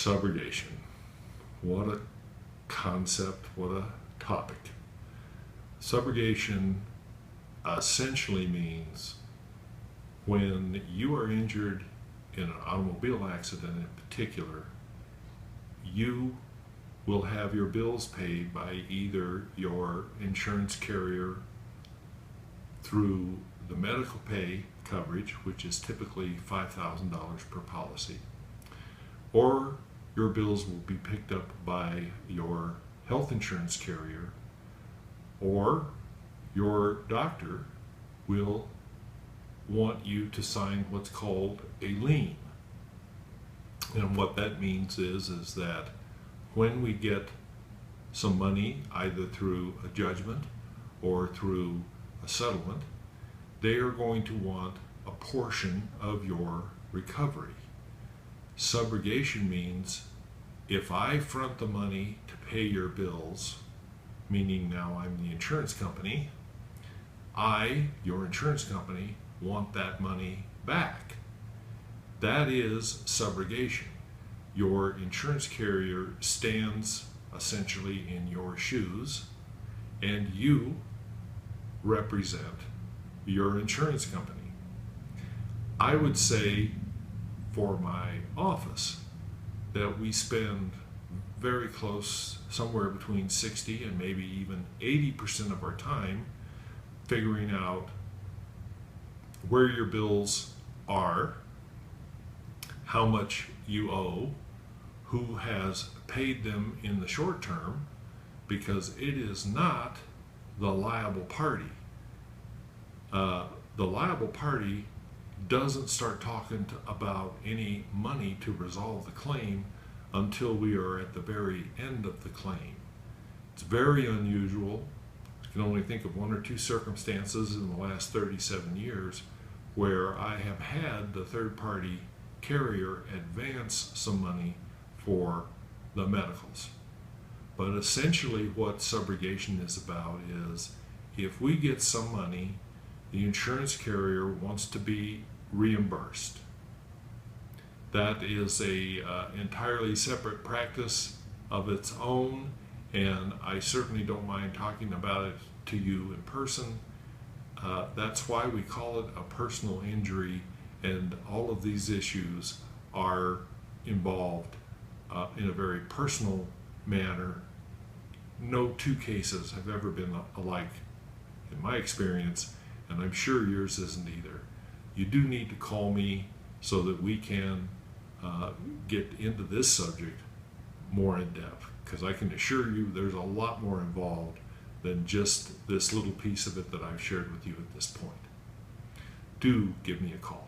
Subrogation. What a concept, what a topic. Subrogation essentially means when you are injured in an automobile accident in particular, you will have your bills paid by either your insurance carrier through the medical pay coverage, which is typically $5,000 per policy, or your bills will be picked up by your health insurance carrier, or your doctor will want you to sign what's called a lien. And what that means is that when we get some money, either through a judgment or through a settlement, they are going to want a portion of your recovery. Subrogation means if I front the money to pay your bills, meaning now I'm the insurance company, your insurance company, want that money back. That is subrogation. Your insurance carrier stands essentially in your shoes, and you represent your insurance company. I would say for my office that we spend very close, somewhere between 60 and maybe even 80% of our time figuring out where your bills are, how much you owe, who has paid them in the short term, because it is not the liable party. The liable party doesn't start talking about any money to resolve the claim until we are at the very end of the claim. It's very unusual. I can only think of one or two circumstances in the last 37 years where I have had the third-party carrier advance some money for the medicals. But essentially what subrogation is about is if we get some money, the insurance carrier wants to be reimbursed. That is a entirely separate practice of its own, and I certainly don't mind talking about it to you in person. That's why we call it a personal injury, and all of these issues are involved in a very personal manner. No two cases have ever been alike in my experience, and I'm sure yours isn't either. You do need to call me so that we can get into this subject more in depth, because I can assure you there's a lot more involved than just this little piece of it that I've shared with you at this point. Do give me a call.